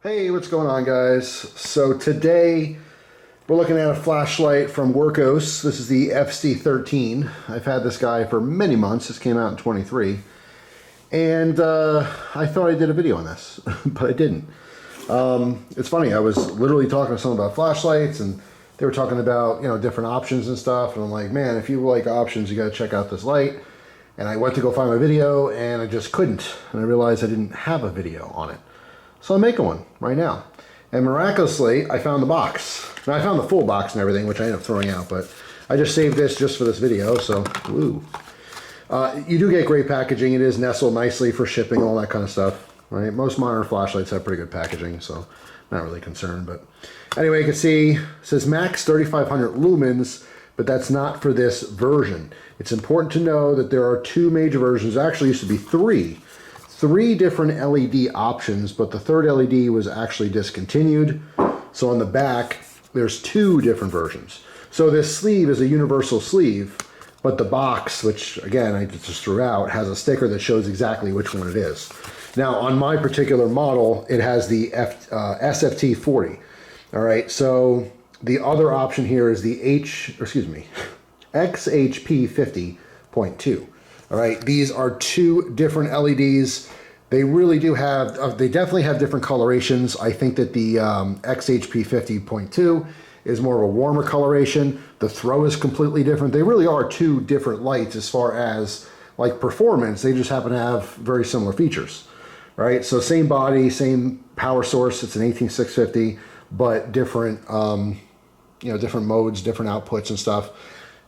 Hey, what's going on, guys? So today we're looking at a flashlight from Wurkkos. This is the FC13. I've had this guy for many months. This came out in 23. And I thought I did a video on this, but I didn't. It's funny, I was literally talking to someone about flashlights and they were talking about, different options and stuff. And I'm like, man, if you like options, you got to check out this light. And I went to go find my video and I just couldn't. And I realized I didn't have a video on it. So I'm making one right now. And miraculously, I found the box. Now, I found the full box and everything, which I ended up throwing out, but I just saved this just for this video, so woo. You do get great packaging. It is nestled nicely for shipping, all that kind of stuff, right? Most modern flashlights have pretty good packaging, so not really concerned. But anyway, you can see it says max 3500 lumens, but that's not for this version. It's important to know that there are two major versions. There actually used to be three different LED options, but the third LED was actually discontinued. So on the back, there's two different versions. So this sleeve is a universal sleeve, but the box, which again, I just threw out, has a sticker that shows exactly which one it is. Now on my particular model, it has the SFT40. All right, so the other option here is the XHP50.2. All right, these are two different LEDs. They really do have, they definitely have different colorations. I think that the XHP 50.2 is more of a warmer coloration. The throw is completely different. They really are two different lights as far as like performance. They just happen to have very similar features, right? So same body, same power source. It's an 18650, but different, different modes, different outputs and stuff.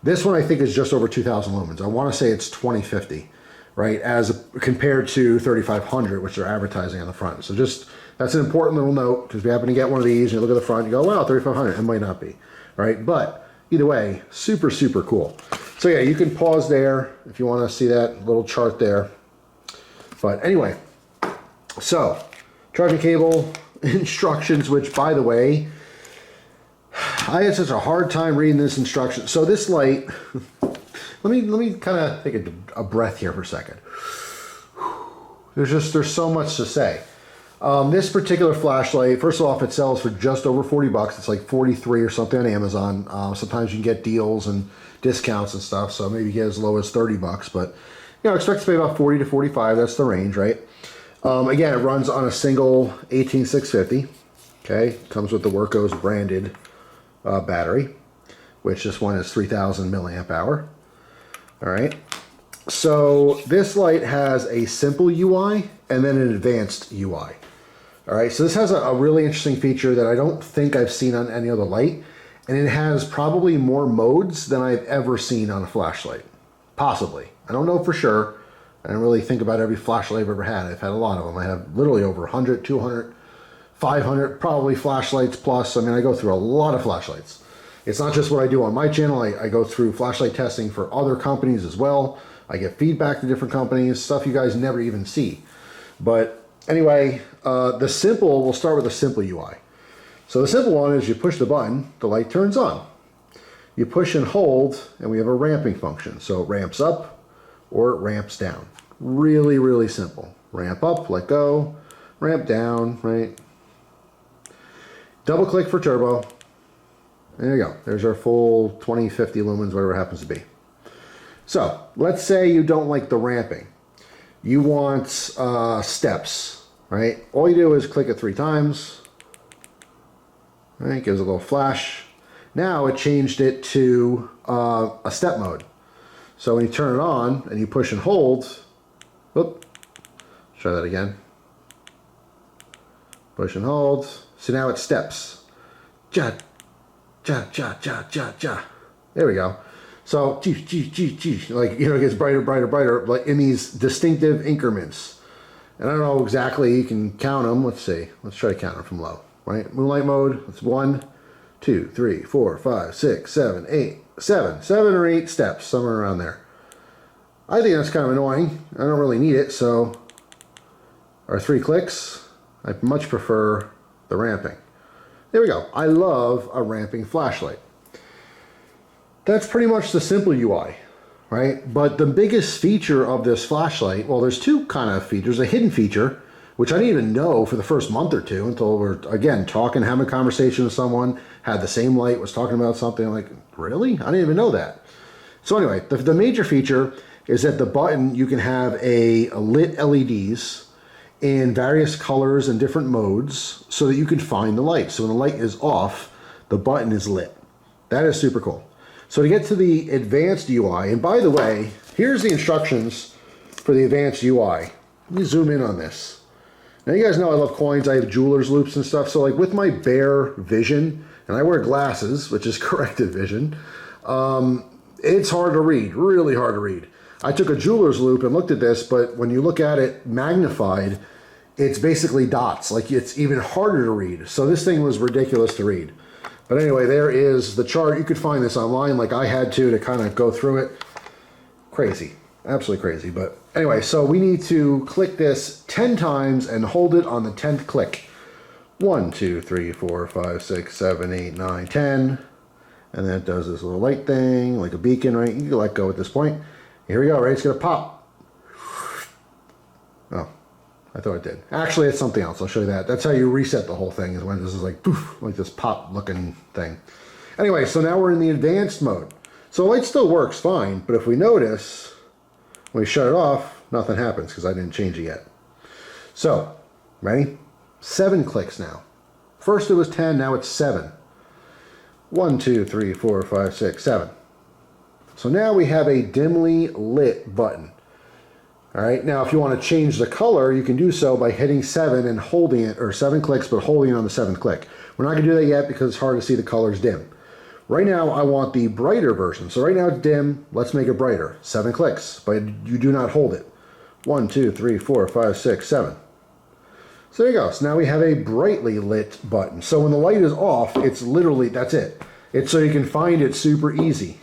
This one I think is just over 2,000 lumens. I want to say it's 2050, right? As compared to 3,500, which they're advertising on the front. So that's an important little note, because if you happen to get one of these and you look at the front, you go, wow, 3,500. It might not be, right? But either way, super, super cool. So yeah, you can pause there if you want to see that little chart there. But anyway, so charging cable, instructions, which by the way, I had such a hard time reading this instruction. So this light, let me kind of take a breath here for a second. There's so much to say. This particular flashlight, first off, it sells for just over 40 bucks. It's like 43 or something on Amazon. Sometimes you can get deals and discounts and stuff, so maybe you get as low as 30 bucks, but expect to pay about 40 to 45. That's the range, right? Again, it runs on a single 18650. Okay, comes with the Wurkkos branded battery, which this one is 3,000 milliamp hour. All right, so this light has a simple UI and then an advanced UI. All right, so this has a really interesting feature that I don't think I've seen on any other light, and it has probably more modes than I've ever seen on a flashlight. Possibly. I don't know for sure. I don't really think about every flashlight I've ever had. I've had a lot of them. I have literally over 100, 200, 500 probably flashlights plus. I mean, I go through a lot of flashlights. It's not just what I do on my channel. I go through flashlight testing for other companies as well. I get feedback to different companies, stuff you guys never even see. But anyway, we'll start with the simple UI. So the simple one is you push the button, the light turns on. You push and hold, and we have a ramping function. So it ramps up or it ramps down. Really, really simple. Ramp up, let go, ramp down, right? Double click for turbo. There you go. There's our full 2050 lumens, whatever it happens to be. So let's say you don't like the ramping. You want steps, right? All you do is click it 3 times. Right, gives a little flash. Now it changed it to a step mode. So when you turn it on and you push and hold, whoop, try that again. Push and hold. So now it steps. Ja, ja, ja, ja, ja, ja. There we go. So, like, it gets brighter, brighter, brighter, like in these distinctive increments. And I don't know exactly, you can count them. Let's see. Let's try to count them from low, right? Moonlight mode, it's 1, 2, 3, 4, 5, 6, 7, 8, 7 or 8 steps, somewhere around there. I think that's kind of annoying. I don't really need it, so our 3 clicks, I much prefer the ramping. There we go. I love a ramping flashlight. That's pretty much the simple UI, right? But the biggest feature of this flashlight, well, there's two kind of features. A hidden feature, which I didn't even know for the first month or two until we're, again, talking, having a conversation with someone, had the same light, was talking about something. I'm like, really? I didn't even know that. So anyway, the major feature is that the button, you can have a lit LEDs in various colors and different modes so that you can find the light. So when the light is off, the button is lit. That is super cool. So to get to the advanced UI, and by the way, here's the instructions for the advanced UI. Let me zoom in on this. Now you guys know I love coins, I have jeweler's loops and stuff, so like with my bare vision, and I wear glasses, which is corrected vision, it's hard to read, really hard to read. I took a jeweler's loop and looked at this, but when you look at it magnified, it's basically dots, like it's even harder to read. So this thing was ridiculous to read. But anyway, there is the chart. You could find this online like I had to kind of go through it. Crazy, absolutely crazy. But anyway, so we need to click this 10 times and hold it on the 10th click. 1, 2, 3, 4, 5, 6, 7, 8, 9, 10. And then it does this little light thing, like a beacon, right? You can let go at this point. Here we go, right? It's gonna pop. Oh, I thought it did. Actually, it's something else. I'll show you that. That's how you reset the whole thing, is when this is like poof, like this pop looking thing. Anyway, so now we're in the advanced mode. So the light still works fine, but if we notice, when we shut it off, nothing happens because I didn't change it yet. So, ready? 7 clicks now. First it was 10, now it's 7. 1, 2, 3, 4, 5, 6, 7. So now we have a dimly lit button. All right, now if you want to change the color, you can do so by hitting 7 and holding it, or 7 clicks, but holding it on the 7th click. We're not going to do that yet because it's hard to see the colors dim. Right now, I want the brighter version. So right now it's dim, let's make it brighter. 7 clicks, but you do not hold it. 1, 2, 3, 4, 5, 6, 7. So there you go. So now we have a brightly lit button. So when the light is off, it's literally, that's it. It's so you can find it super easy.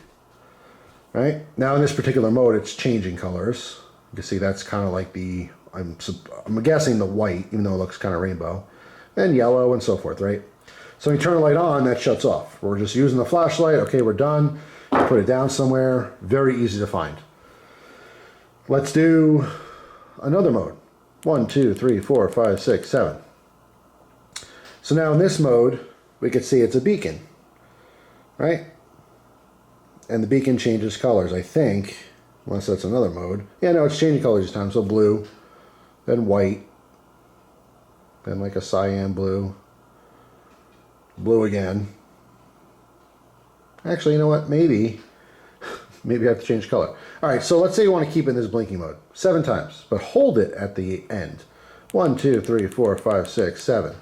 Right? Now in this particular mode, it's changing colors. You can see that's kind of like the, I'm guessing the white, even though it looks kind of rainbow, and yellow and so forth, right? So when you turn the light on, that shuts off. We're just using the flashlight. Okay, we're done. Put it down somewhere. Very easy to find. Let's do another mode. 1, 2, 3, 4, 5, 6, 7. So now in this mode, we can see it's a beacon, right? And the beacon changes colors, I think, unless that's another mode. Yeah, no, it's changing colors this time. So blue, then white, then like a cyan blue, blue again. Actually, you know what? Maybe I have to change color. All right, so let's say you want to keep it in this blinking mode 7 times, but hold it at the end. 1, 2, 3, 4, 5, 6, 7.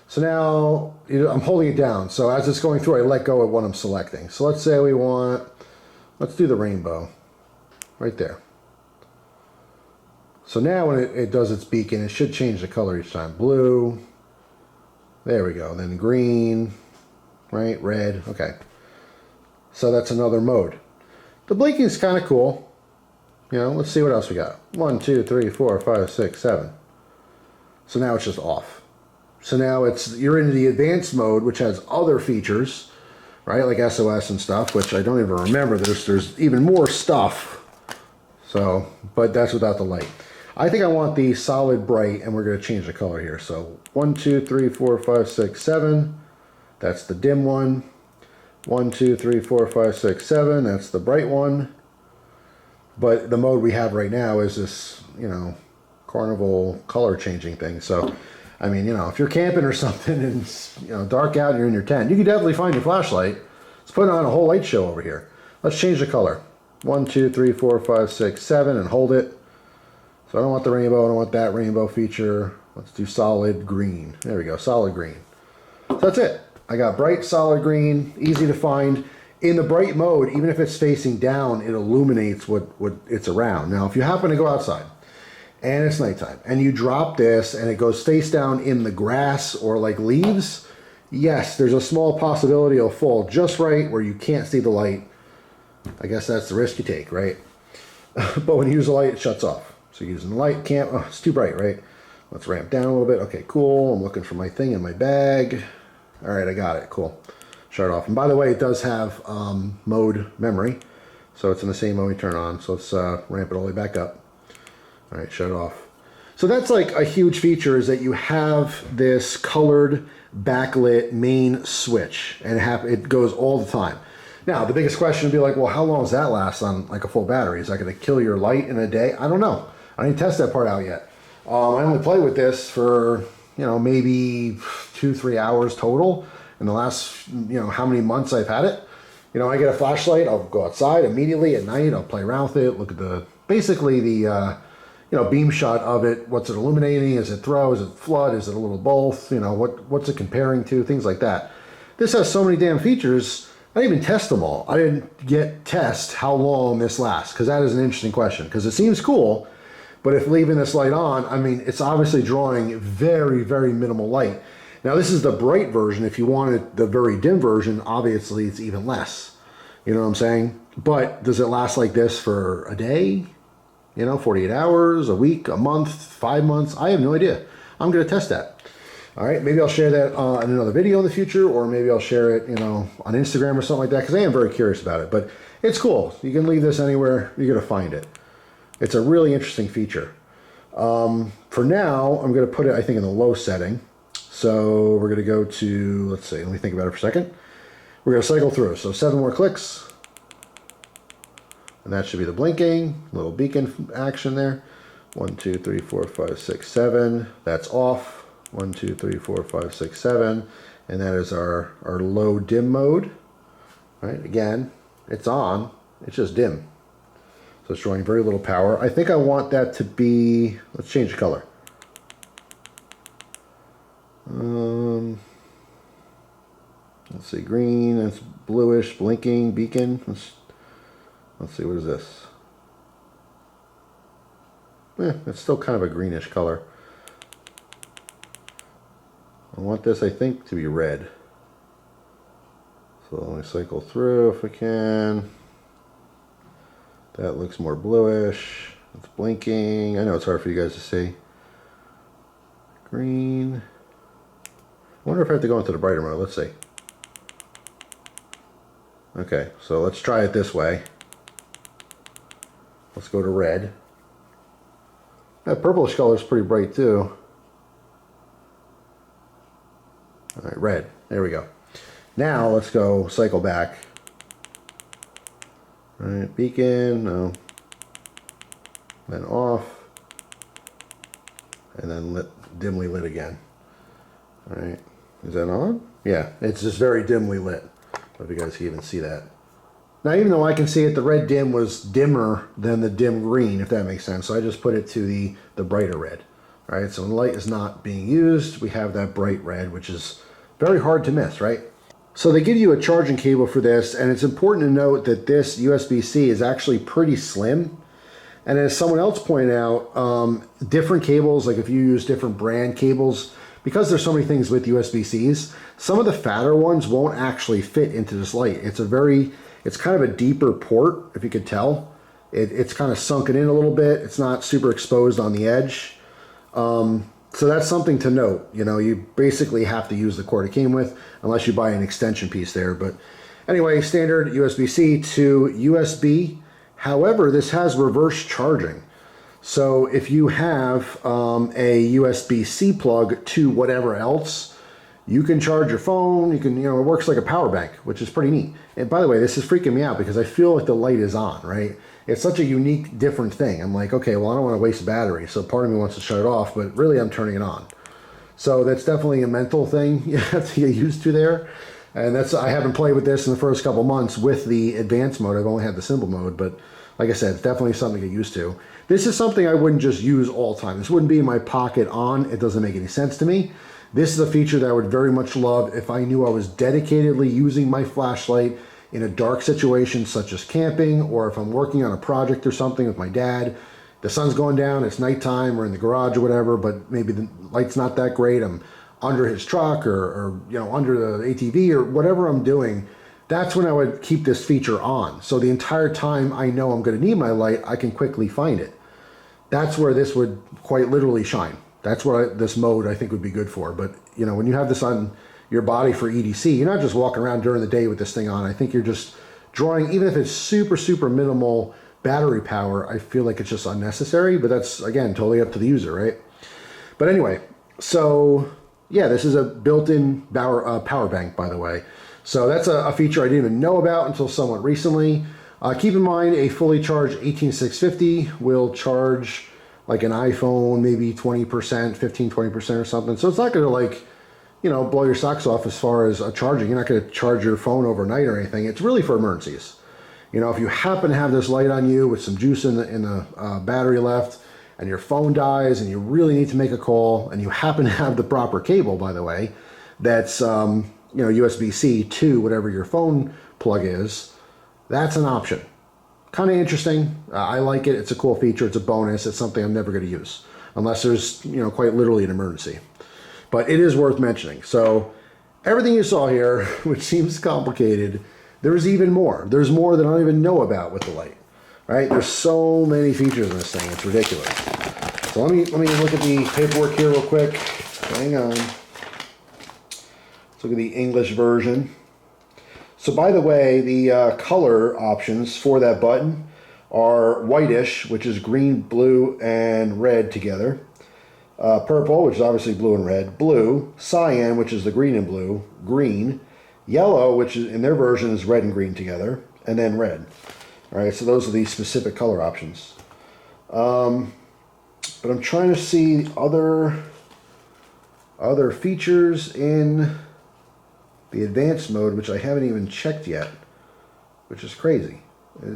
So now I'm holding it down. So as it's going through, I let go of what I'm selecting. So let's say we want, let's do the rainbow right there. So now when it does its beacon, it should change the color each time. Blue, there we go. Then green, right? Red, okay. So that's another mode. The blinking is kind of cool. You know, let's see what else we got. 1, 2, 3, 4, 5, 6, 7. So now it's just off. So now you're into the advanced mode, which has other features, right? Like SOS and stuff, which I don't even remember. There's even more stuff. So, but that's without the light. I think I want the solid bright, and we're going to change the color here. So 1, 2, 3, 4, 5, 6, 7. That's the dim one. 1, 2, 3, 4, 5, 6, 7. That's the bright one. But the mode we have right now is this, you know, carnival color changing thing. So, I mean, you know, if you're camping or something and it's, you know, dark out and you're in your tent, you can definitely find your flashlight. Let's put on a whole light show over here. Let's change the color. 1, 2, 3, 4, 5, 6, 7, and hold it. So I don't want the rainbow. I don't want that rainbow feature. Let's do solid green. There we go, solid green. So that's it. I got bright, solid green, easy to find. In the bright mode, even if it's facing down, it illuminates what it's around. Now, if you happen to go outside and it's nighttime and you drop this and it goes face down in the grass or like leaves, yes, there's a small possibility it'll fall just right where you can't see the light. I guess that's the risk you take, right? But when you use the light, it shuts off. So using the light, oh, it's too bright, right? Let's ramp down a little bit. Okay, cool. I'm looking for my thing in my bag. All right, I got it. Cool. Shut it off. And by the way, it does have mode memory. So it's in the same mode we turn on. So let's ramp it all the way back up. All right, shut it off. So that's like a huge feature, is that you have this colored backlit main switch, and it goes all the time. Now, the biggest question would be like, well, how long does that last on like a full battery? Is that going to kill your light in a day? I don't know. I didn't test that part out yet. I only played with this for, you know, maybe 2-3 hours total in the last, you know, how many months I've had it. You know, I get a flashlight, I'll go outside immediately at night, I'll play around with it, look at the, basically the, you know, beam shot of it. What's it illuminating? Is it throw? Is it flood? Is it a little both? You know, what's it comparing to? Things like that. This has so many damn features. I didn't even test them all. I didn't test how long this lasts, because that is an interesting question, because it seems cool, but if leaving this light on, I mean, it's obviously drawing very, very minimal light. Now, this is the bright version. If you wanted the very dim version, obviously it's even less. You know what I'm saying? But does it last like this for a day? You know, 48 hours, a week, a month, 5 months? I have no idea. I'm going to test that. All right, maybe I'll share that in another video in the future, or maybe I'll share it, you know, on Instagram or something like that, because I am very curious about it. But it's cool. You can leave this anywhere. You're going to find it. It's a really interesting feature. For now, I'm going to put it, I think, in the low setting. So we're going to go to, let's see, let me think about it for a second. We're going to cycle through. So 7 more clicks. And that should be the blinking, little beacon action there. 1, 2, 3, 4, 5, 6, 7. That's off. 1, 2, 3, 4, 5, 6, 7. And that is our low dim mode. Right? Again, it's on. It's just dim. So it's drawing very little power. I think I want that to be, let's change the color. Let's see, green, it's bluish, blinking, beacon. Let's see, what is this? It's still kind of a greenish color. I want this, I think, to be red. So let me cycle through if I can. That looks more bluish. It's blinking. I know it's hard for you guys to see. Green. I wonder if I have to go into the brighter mode. Let's see. Okay, so let's try it this way. Let's go to red. That purplish color is pretty bright too. All right, red. There we go. Now let's go cycle back. All right, beacon, no. Then off. And then lit, dimly lit again. All right, is that on? Yeah, it's just very dimly lit. I don't know if you guys can even see that. Now, even though I can see it, the red dim was dimmer than the dim green, if that makes sense. So I just put it to the brighter red. All right, so when the light is not being used, we have that bright red, which is very hard to miss, right? So they give you a charging cable for this, and it's important to note that this USB-C is actually pretty slim. And as someone else pointed out, different cables, like if you use different brand cables, because there's so many things with USB-Cs, some of the fatter ones won't actually fit into this light. It's kind of a deeper port, if you could tell. It's kind of sunken in a little bit. It's not super exposed on the edge. So that's something to note. You know, you basically have to use the cord it came with, unless you buy an extension piece there. But anyway, standard USB-C to USB. However, this has reverse charging. So if you have a USB-C plug to whatever else, you can charge your phone. You can, you know, it works like a power bank, which is pretty neat. And by the way, this is freaking me out because I feel like the light is on, right? It's such a unique, different thing. I'm like, okay, well, I don't want to waste battery. So part of me wants to shut it off, but really I'm turning it on. So that's definitely a mental thing you have to get used to there. And I haven't played with this in the first couple months with the advanced mode. I've only had the simple mode, but like I said, it's definitely something to get used to. This is something I wouldn't just use all the time. This wouldn't be in my pocket on. It doesn't make any sense to me. This is a feature that I would very much love if I knew I was dedicatedly using my flashlight in a dark situation such as camping, or if I'm working on a project or something with my dad. The sun's going down, it's nighttime, we're in the garage or whatever, but maybe the light's not that great. I'm under his truck or you know, under the ATV or whatever I'm doing. That's when I would keep this feature on. So the entire time I know I'm going to need my light, I can quickly find it. That's where this would quite literally shine. That's what this mode I think would be good for. But you know, when you have this on your body for EDC, you're not just walking around during the day with this thing on. I think you're just drawing, even if it's super, super minimal battery power, I feel like it's just unnecessary. But that's, again, totally up to the user, right? But anyway, so yeah, this is a built-in power bank, by the way. So that's a feature I didn't even know about until somewhat recently. Keep in mind, a fully charged 18650 will charge like an iPhone, maybe 20%, 15-20% or something. So it's not going to, like, you know, blow your socks off as far as charging. You're not going to charge your phone overnight or anything. It's really for emergencies. You know, if you happen to have this light on you with some juice in the battery left, and your phone dies and you really need to make a call, and you happen to have the proper cable, by the way, that's you know, USB-C to whatever your phone plug is, that's an option. Kind of interesting. I like it. It's a cool feature. It's a bonus. It's something I'm never going to use unless there's, you know, quite literally an emergency. But it is worth mentioning. So everything you saw here, which seems complicated, there's even more. There's more that I don't even know about with the light. Right? There's so many features in this thing. It's ridiculous. So let me look at the paperwork here real quick. Hang on. Let's look at the English version. So by the way, the color options for that button are whitish, which is green, blue, and red together. Purple, which is obviously blue and red. Blue. Cyan, which is the green and blue. Green. Yellow, which is in their version is red and green together. And then red. All right, so those are the specific color options. But I'm trying to see other features in the advanced mode, which I haven't even checked yet, which is crazy.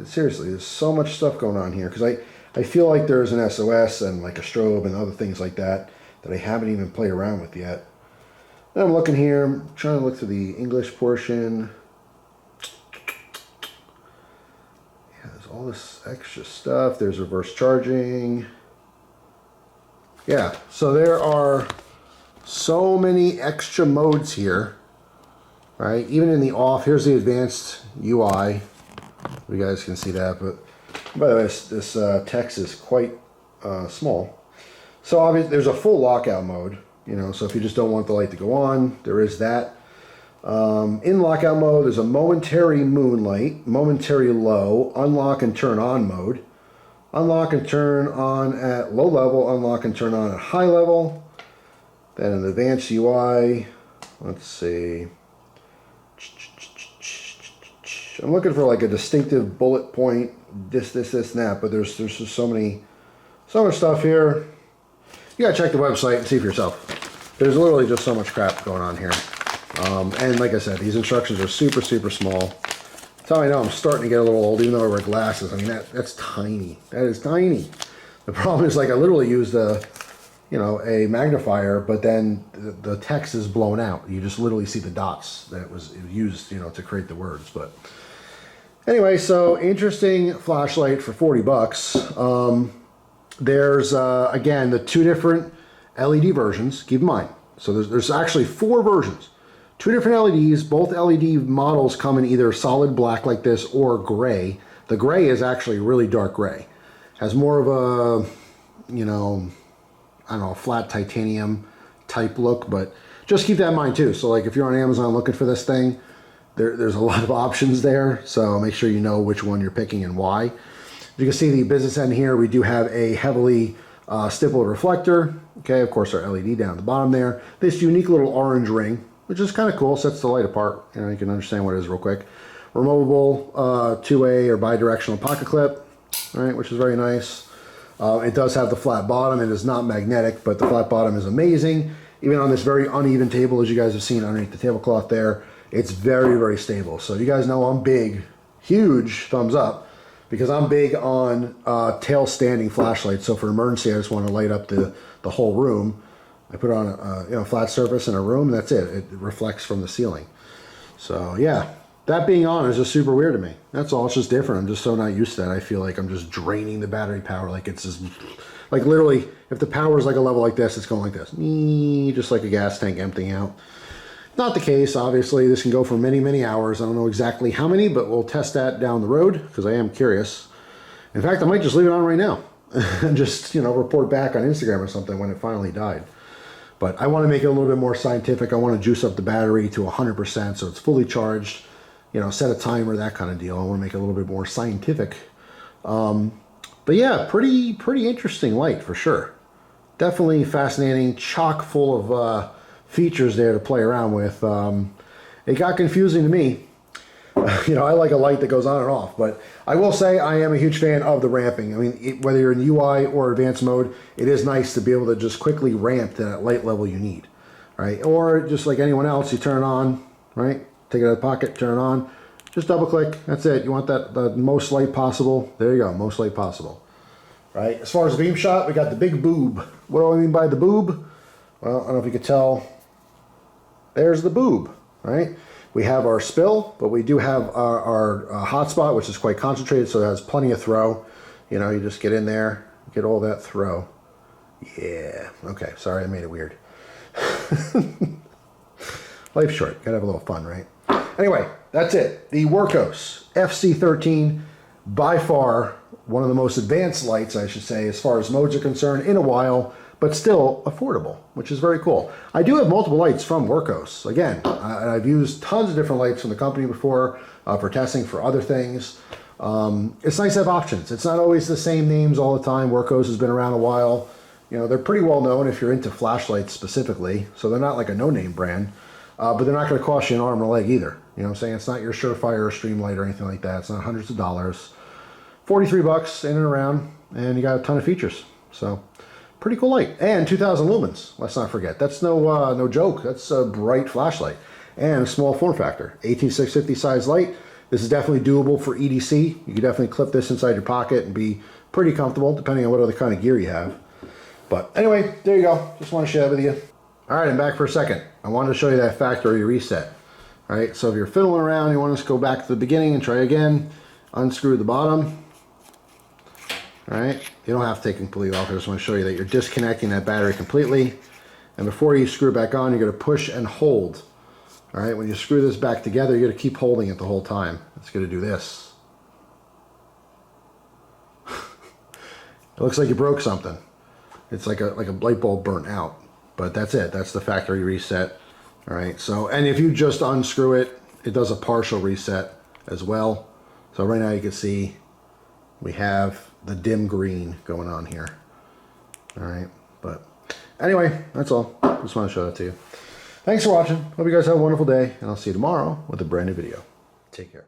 Seriously, there's so much stuff going on here, because I feel like there's an SOS and like a strobe and other things like that that I haven't even played around with yet. Then I'm looking here, I'm trying to look through the English portion. Yeah, there's all this extra stuff. There's reverse charging. Yeah, so there are so many extra modes here. Right, even in the off, here's the advanced UI. You guys can see that, but by the way, this text is quite small. So obviously, there's a full lockout mode. You know, so if you just don't want the light to go on, there is that. In lockout mode, there's a momentary moonlight, momentary low, unlock and turn on mode, unlock and turn on at low level, unlock and turn on at high level. Then in the advanced UI, let's see. I'm looking for like a distinctive bullet point, this, and that, but there's just so much stuff here. You gotta check the website and see for yourself. There's literally just so much crap going on here. And like I said, these instructions are super, super small. That's how I know I'm starting to get a little old, even though I wear glasses. I mean, that's tiny. That is tiny. The problem is, like, I literally used a magnifier, but then the text is blown out. You just literally see the dots that it was used, you know, to create the words. But anyway, so interesting flashlight for 40 bucks. There's, again, the two different LED versions, keep in mind. So there's actually 4 versions. 2 different LEDs, both LED models come in either solid black like this or gray. The gray is actually really dark gray. Has more of a, you know, I don't know, flat titanium type look, but just keep that in mind too. So like if you're on Amazon looking for this thing, there's a lot of options there. So make sure you know which one you're picking and why. You can see the business end here, we do have a heavily stippled reflector. Okay, of course our LED down at the bottom there. This unique little orange ring, which is kind of cool, sets the light apart. You know, you can understand what it is real quick. Removable two-way or bi-directional pocket clip, right, which is very nice. It does have the flat bottom. It is not magnetic, but the flat bottom is amazing. Even on this very uneven table, as you guys have seen underneath the tablecloth there, it's very, very stable. So you guys know I'm big, huge thumbs up, because I'm big on tail standing flashlights. So for emergency, I just want to light up the whole room. I put it on a flat surface in a room, and that's it. It reflects from the ceiling. So yeah, that being on is just super weird to me. That's all. It's just different. I'm just so not used to that. I feel like I'm just draining the battery power. Like it's just, like literally, if the power is like a level like this, it's going like this. Just like a gas tank emptying out. Not the case, obviously. This can go for many, many hours. I don't know exactly how many, but we'll test that down the road because I am curious. In fact, I might just leave it on right now and just, report back on Instagram or something when it finally died. But I want to make it a little bit more scientific. I want to juice up the battery to 100% so it's fully charged. Set a timer, that kind of deal. I want to make it a little bit more scientific. But yeah, pretty interesting light for sure. definitely fascinating, chock full of features there to play around with. It got confusing to me. You know, I like a light that goes on and off, but I will say I am a huge fan of the ramping. I mean, whether you're in UI or advanced mode, it is nice to be able to just quickly ramp to that light level you need, right? Or just like anyone else, you turn it on, right? Take it out of the pocket, turn it on, just double click, that's it. You want that the most light possible, there you go, most light possible, right? As far as the beam shot, we got the big boob. What do I mean by the boob? Well, I don't know if you could tell, there's the boob, right? We have our spill, but we do have our hotspot, which is quite concentrated, so it has plenty of throw. You know, you just get in there, get all that throw. Yeah, okay, sorry I made it weird. Life's short, gotta have a little fun, right? Anyway, that's it. The Wurkkos FC13, by far one of the most advanced lights, I should say, as far as modes are concerned, in a while, but still affordable, which is very cool. I do have multiple lights from Wurkkos. Again, I've used tons of different lights from the company before for testing for other things. It's nice to have options. It's not always the same names all the time. Wurkkos has been around a while. You know, they're pretty well known if you're into flashlights specifically, so they're not like a no-name brand, but they're not going to cost you an arm and a leg either. You know what I'm saying? It's not your Surefire or Streamlight or anything like that. It's not hundreds of dollars. 43 bucks in and around, and you got a ton of features. So, pretty cool light. And 2,000 lumens, let's not forget. That's no joke. That's a bright flashlight. And a small form factor. 18650 size light. This is definitely doable for EDC. You can definitely clip this inside your pocket and be pretty comfortable, depending on what other kind of gear you have. But anyway, there you go. Just want to share that with you. All right, I'm back for a second. I wanted to show you that factory reset. All right, so if you're fiddling around, you want to go back to the beginning and try again. Unscrew the bottom. All right, you don't have to take it completely off. I just want to show you that you're disconnecting that battery completely. And before you screw it back on, you're going to push and hold. All right, when you screw this back together, you're going to keep holding it the whole time. It's going to do this. It looks like you broke something. It's like a light bulb burnt out. But that's it. That's the factory reset. All right, so, and if you just unscrew it, it does a partial reset as well. So right now you can see we have the dim green going on here. All right, but anyway, that's all. Just want to show that to you. Thanks for watching. Hope you guys have a wonderful day, and I'll see you tomorrow with a brand new video. Take care.